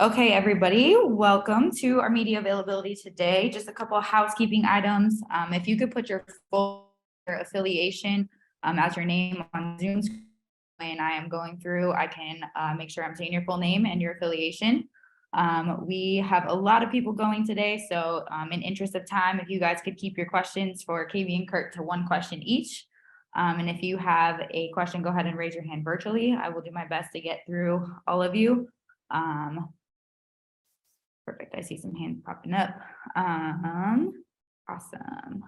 Okay, everybody, welcome to our media availability today. Just a couple of housekeeping items. If you could put your full affiliation as your name on Zoom screen when I am going through, I can make sure I'm saying your full name and your affiliation. We have a lot of people going today, so in interest of time, if you guys could keep your questions for KV and Curt to one question each. And if you have a question, go ahead and raise your hand virtually. I will do my best to get through all of you. Perfect. I see some hands popping up. Awesome.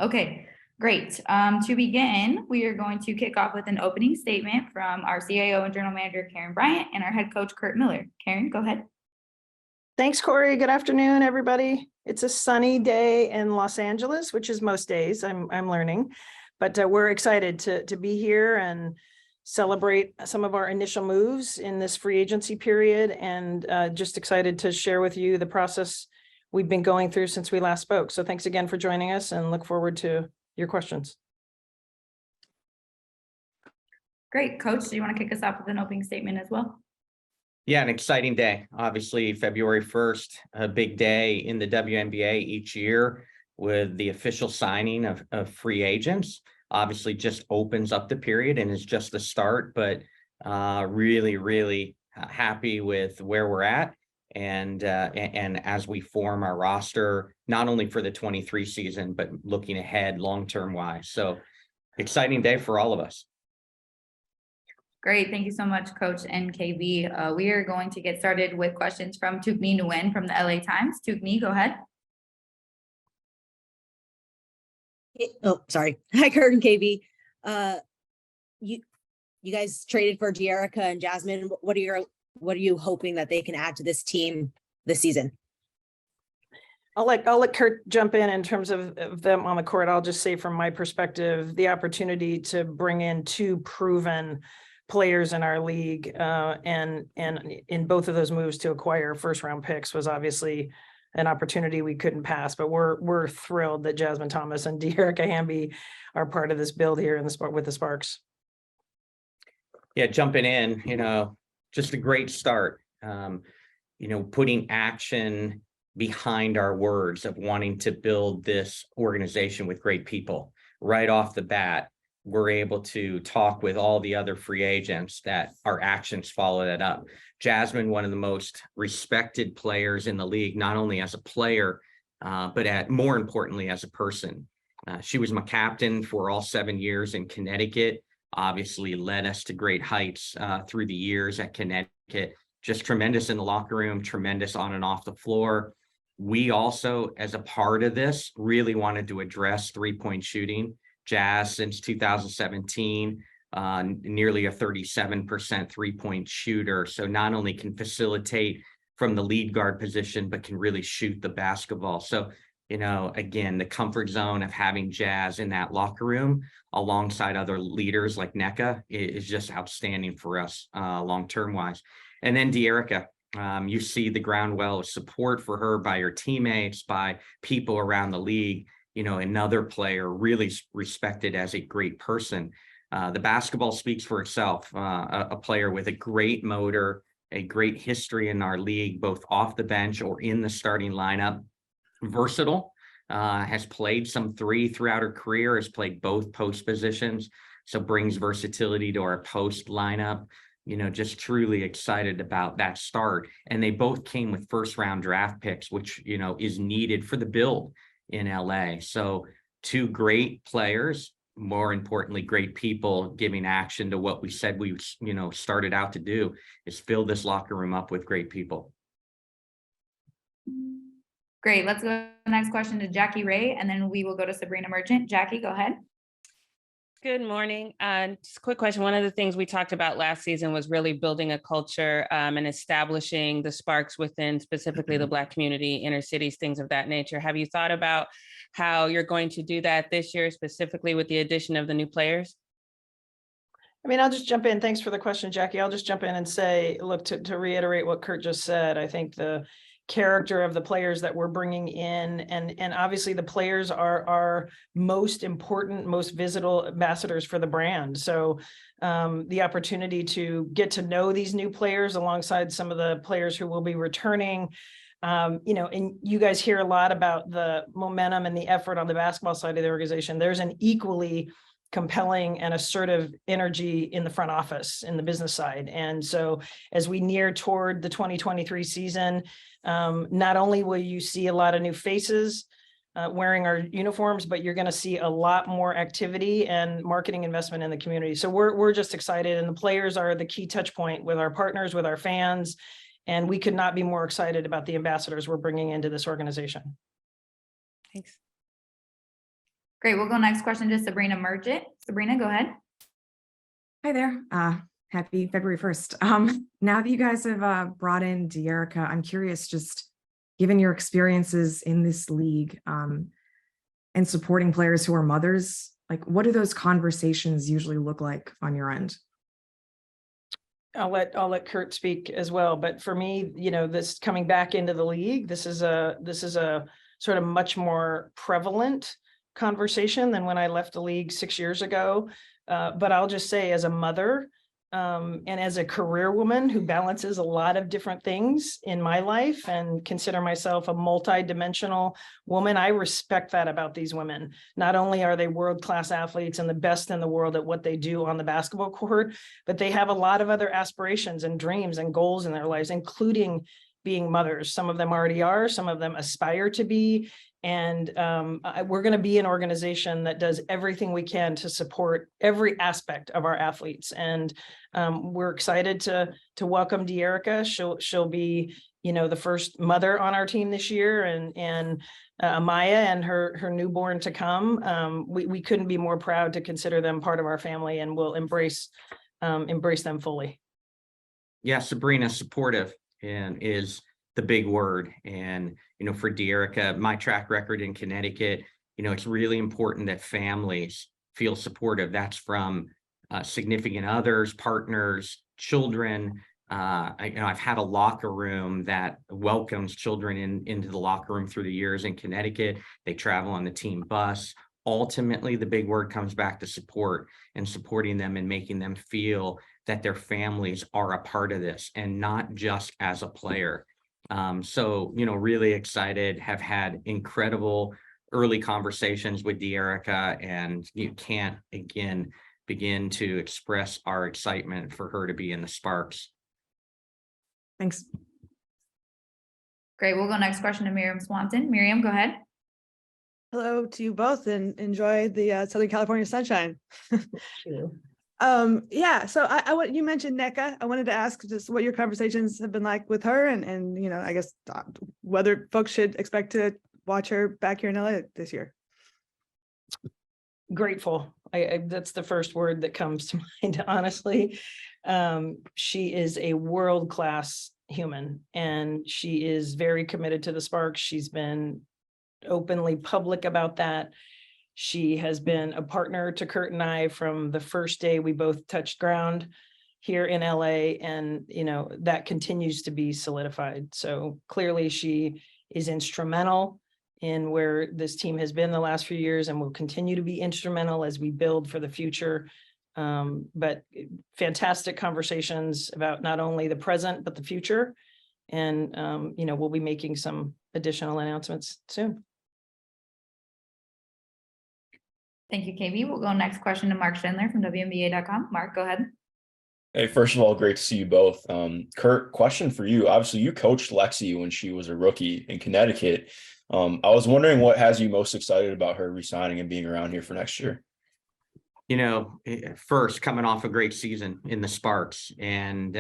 Okay, great. To begin, we are going to kick off with an opening statement from our CIO and General Manager, Karen Bryant, and our head coach, Curt Miller. Karen, go ahead. Thanks, Corey. Good afternoon, everybody. It's a sunny day in Los Angeles, which is most days, I'm learning, but we're excited to be here and celebrate some of our initial moves in this free agency period, and just excited to share with you the process we've been going through since we last spoke. So thanks again for joining us, and look forward to your questions. Great. Coach, do you want to kick us off with an opening statement as well? Yeah, an exciting day. Obviously, February 1st, a big day in the WNBA each year with the official signing of free agents. Obviously just opens up the period and is just the start, but really happy with where we're at. And as we form our roster, not only for the 23 season, but looking ahead long-term wise. So exciting day for all of us. Great. Thank you so much, Coach NKB. We are going to get started with questions from Tukmi Nguyen from the LA Times. Tukmi, go ahead. Oh, sorry. Hi, Curt and KB. You guys traded for Nneka and Jasmine. What are you hoping that they can add to this team this season? I'll let Curt jump in terms of them on the court. I'll just say from my perspective, the opportunity to bring in two proven players in our league and in both of those moves to acquire first round picks was obviously an opportunity we couldn't pass, but we're thrilled that Jasmine Thomas and Nneka Hamby are part of this build here in the sport with the Sparks. Yeah, jumping in, just a great start. Putting action behind our words of wanting to build this organization with great people right off the bat. We're able to talk with all the other free agents that our actions follow that up. Jasmine, one of the most respected players in the league, not only as a player, but more importantly, as a person. She was my captain for all 7 years in Connecticut, obviously led us to great heights through the years at Connecticut, just tremendous in the locker room, tremendous on and off the floor. We also, as a part of this, really wanted to address three-point shooting. Jazz, since 2017, nearly a 37% three-point shooter. So not only can facilitate from the lead guard position, but can really shoot the basketball. So, again, the comfort zone of having Jazz in that locker room alongside other leaders like Nneka is just outstanding for us long-term wise. And then Nneka, you see the ground well of support for her by her teammates, by people around the league. Another player really respected as a great person. The basketball speaks for itself. A player with a great motor, a great history in our league, both off the bench or in the starting lineup. Versatile, has played some three throughout her career, has played both post positions, so brings versatility to our post lineup. Just truly excited about that start. And they both came with first round draft picks, which, is needed for the build in LA. So two great players, more importantly, great people giving action to what we said we, started out to do, is fill this locker room up with great people. Great. Let's go to the next question to Jackie Ray, and then we will go to Sabrina Merchant. Jackie, go ahead. Good morning. Just a quick question. One of the things we talked about last season was really building a culture and establishing the Sparks within specifically the Black community, inner cities, things of that nature. Have you thought about how you're going to do that this year, specifically with the addition of the new players? I'll just jump in. Thanks for the question, Jackie. I'll just jump in and say, look, to reiterate what Curt just said, I think the character of the players that we're bringing in. And obviously the players are our most important, most visible ambassadors for the brand. So the opportunity to get to know these new players alongside some of the players who will be returning, and you guys hear a lot about the momentum and the effort on the basketball side of the organization. There's an equally compelling and assertive energy in the front office, in the business side. And so as we near toward the 2023 season, not only will you see a lot of new faces wearing our uniforms, but you're going to see a lot more activity and marketing investment in the community. So we're just excited, and the players are the key touch point with our partners, with our fans. And we could not be more excited about the ambassadors we're bringing into this organization. Thanks. Great. We'll go next question to Sabrina Merchant. Sabrina, go ahead. Hi there. Happy February 1st. Now that you guys have brought in De'Erica, I'm curious, just given your experiences in this league and supporting players who are mothers, like what do those conversations usually look like on your end? I'll let Curt speak as well. But for me, this coming back into the league, this is a sort of much more prevalent conversation than when I left the league 6 years ago. But I'll just say, as a mother and as a career woman who balances a lot of different things in my life and consider myself a multi-dimensional woman, I respect that about these women. Not only are they world-class athletes and the best in the world at what they do on the basketball court, but they have a lot of other aspirations and dreams and goals in their lives, including being mothers. Some of them already are, some of them aspire to be. And we're going to be an organization that does everything we can to support every aspect of our athletes. And we're excited to welcome De'Erica. She'll be, the first mother on our team this year, and Amaya and her newborn to come. We couldn't be more proud to consider them part of our family, and we'll embrace them fully. Yeah, Sabrina, supportive and is the big word. And, for De'Erica, my track record in Connecticut, it's really important that families feel supportive. That's from significant others, partners, children. I've had a locker room that welcomes children into the locker room through the years in Connecticut. They travel on the team bus. Ultimately, the big word comes back to support and supporting them and making them feel that their families are a part of this and not just as a player. So, really excited, have had incredible early conversations with De'Erica, and you can't, again, begin to express our excitement for her to be in the Sparks. Thanks. Great. We'll go next question to Miriam Swanton. Miriam, go ahead. Hello to you both, and enjoy the Southern California sunshine. Thank you. Yeah, so you mentioned Nneka. I wanted to ask just what your conversations have been like with her, and I guess whether folks should expect to watch her back here in LA this year. Grateful. That's the first word that comes to mind, honestly. She is a world-class human, and she is very committed to the Sparks. She's been openly public about that. She has been a partner to Curt and I from the first day we both touched ground here in LA, and that continues to be solidified. So clearly she is instrumental in where this team has been the last few years, and will continue to be instrumental as we build for the future. But fantastic conversations about not only the present but the future, and we'll be making some additional announcements soon. Thank you, KB. We'll go next question to Mark Schindler from WNBA.com. Mark, go ahead. Hey, first of all, great to see you both. Curt, question for you. Obviously, you coached Lexi when she was a rookie in Connecticut. I was wondering what has you most excited about her resigning and being around here for next year? First, coming off a great season in the Sparks. And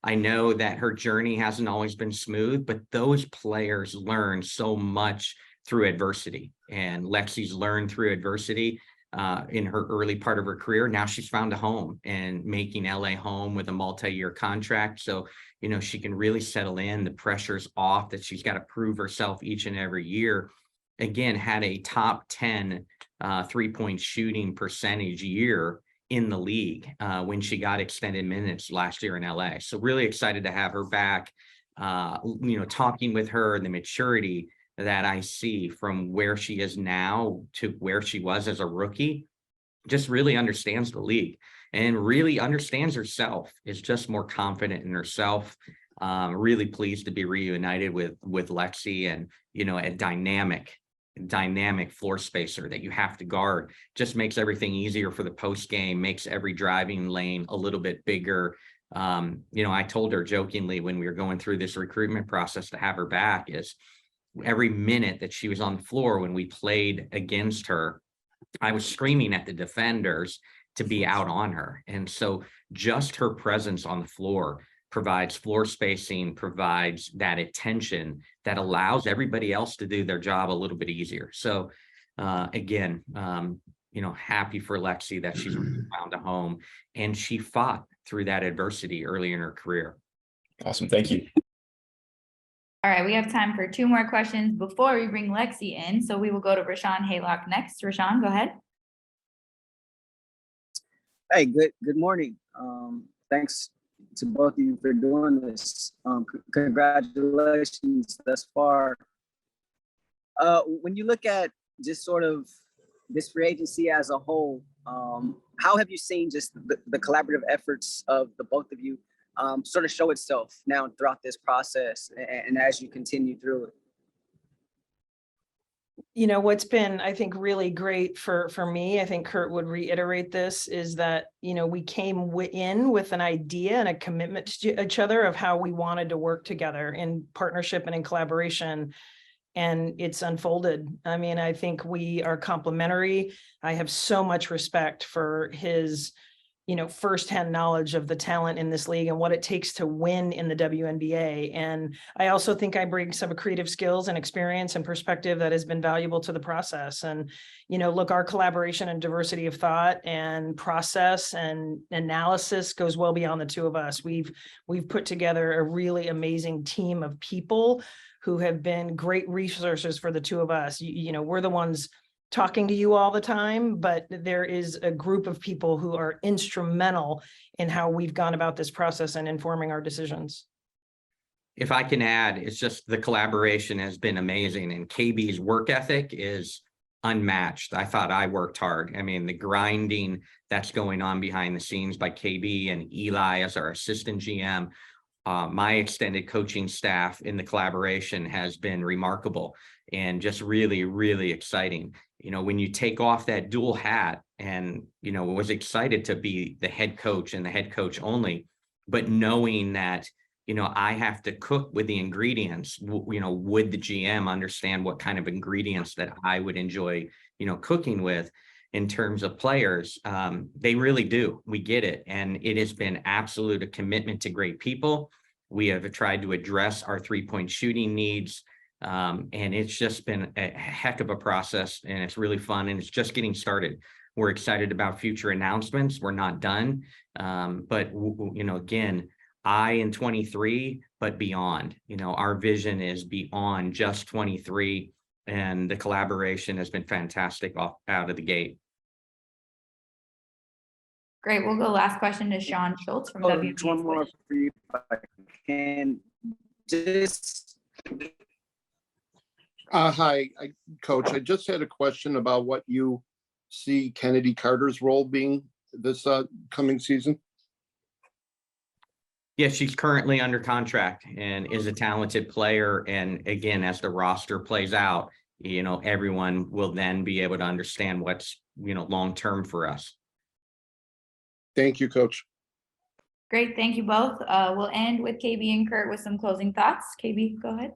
I know that her journey hasn't always been smooth, but those players learn so much through adversity. And Lexi's learned through adversity in her early part of her career. Now she's found a home and making LA home with a multi-year contract. So, she can really settle in. The pressure's off that she's got to prove herself each and every year. Again, had a top 10 3-point shooting percentage year in the league when she got extended minutes last year in LA. So really excited to have her back. talking with her, the maturity that I see from where she is now to where she was as a rookie, just really understands the league and really understands herself, is just more confident in herself. Really pleased to be reunited with Lexi, and, a dynamic floor spacer that you have to guard. Just makes everything easier for the post game, makes every driving lane a little bit bigger. I told her jokingly when we were going through this recruitment process to have her back, is every minute that she was on the floor when we played against her, I was screaming at the defenders to be out on her. And so just her presence on the floor provides floor spacing, provides that attention that allows everybody else to do their job a little bit easier. So again, happy for Lexi that she's found a home, and she fought through that adversity early in her career. Awesome. Thank you. All right, we have time for 2 more questions before we bring Lexi in. So we will go to Rashawn Haylock next. Rashawn, go ahead. Hey, good morning. Thanks to both of you for doing this. Congratulations thus far. When you look at just sort of this free agency as a whole, how have you seen just the collaborative efforts of the both of you sort of show itself now throughout this process and as you continue through it? What's been, I think, really great for me, I think Curt would reiterate this, is that, we came in with an idea and a commitment to each other of how we wanted to work together in partnership and in collaboration. And it's unfolded. I mean, I think we are complementary. I have so much respect for his, firsthand knowledge of the talent in this league and what it takes to win in the WNBA. And I also think I bring some creative skills and experience and perspective that has been valuable to the process. And, look, our collaboration and diversity of thought and process and analysis goes well beyond the two of us. We've put together a really amazing team of people who have been great resources for the two of us. We're the ones talking to you all the time, but there is a group of people who are instrumental in how we've gone about this process and informing our decisions. If I can add, it's just the collaboration has been amazing, and KB's work ethic is unmatched. I thought I worked hard. I mean, the grinding that's going on behind the scenes by KB and Eli as our assistant GM, my extended coaching staff in the collaboration has been remarkable and just really, really exciting. When you take off that dual hat, and, was excited to be the head coach and the head coach only, but knowing that, I have to cook with the ingredients, would the GM understand what kind of ingredients that I would enjoy, cooking with in terms of players? They really do. We get it. And it has been absolute a commitment to great people. We have tried to address our 3-point shooting needs. And it's just been a heck of a process, and it's really fun, and it's just getting started. We're excited about future announcements. We're not done. But again, in 23, but beyond, our vision is beyond just 23, and the collaboration has been fantastic out of the gate. Great. We'll go last question to Sean Schultz from WNBA. One more for you, if I can. Just hi, Coach. I just had a question about what you see Kennedy Carter's role being this coming season. Yeah, she's currently under contract and is a talented player. And again, as the roster plays out, everyone will then be able to understand what's, long-term for us. Thank you, Coach. Great. Thank you both. We'll end with KB and Curt with some closing thoughts. KB, go ahead.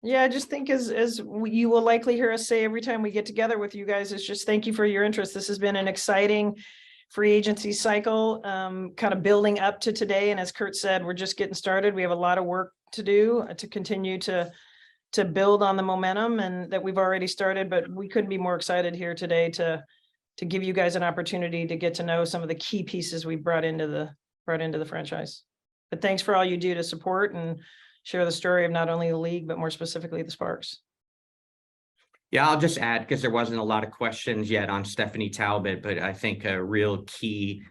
Yeah, I just think as you will likely hear us say every time we get together with you guys, is just thank you for your interest. This has been an exciting free agency cycle, kind of building up to today. And as Curt said, we're just getting started. We have a lot of work to do to continue to build on the momentum and that we've already started, but we couldn't be more excited here today to give you guys an opportunity to get to know some of the key pieces we brought into the franchise. But thanks for all you do to support and share the story of not only the league, but more specifically the Sparks. Yeah, I'll just add, because there wasn't a lot of questions yet on Stephanie Talbot, but I think a real key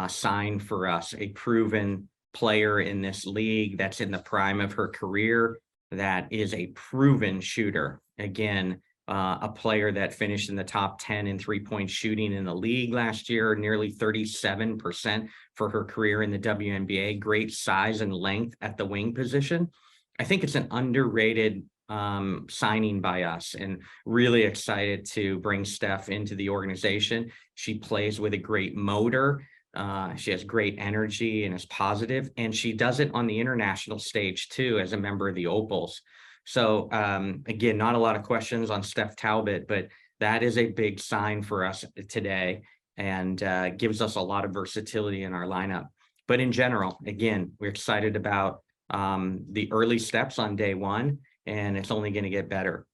sign for us, a proven player in this league that's in the prime of her career, that is a proven shooter. Again, a player that finished in the top 10 in three-point shooting in the league last year, nearly 37% for her career in the WNBA. Great size and length at the wing position. I think it's an underrated signing by us, and really excited to bring Steph into the organization. She plays with a great motor. She has great energy and is positive, and she does it on the international stage too as a member of the Opals. So again, not a lot of questions on Steph Talbot, but that is a big sign for us today, and gives us a lot of versatility in our lineup. But in general, again, we're excited about the early steps on day one, and it's only going to get better.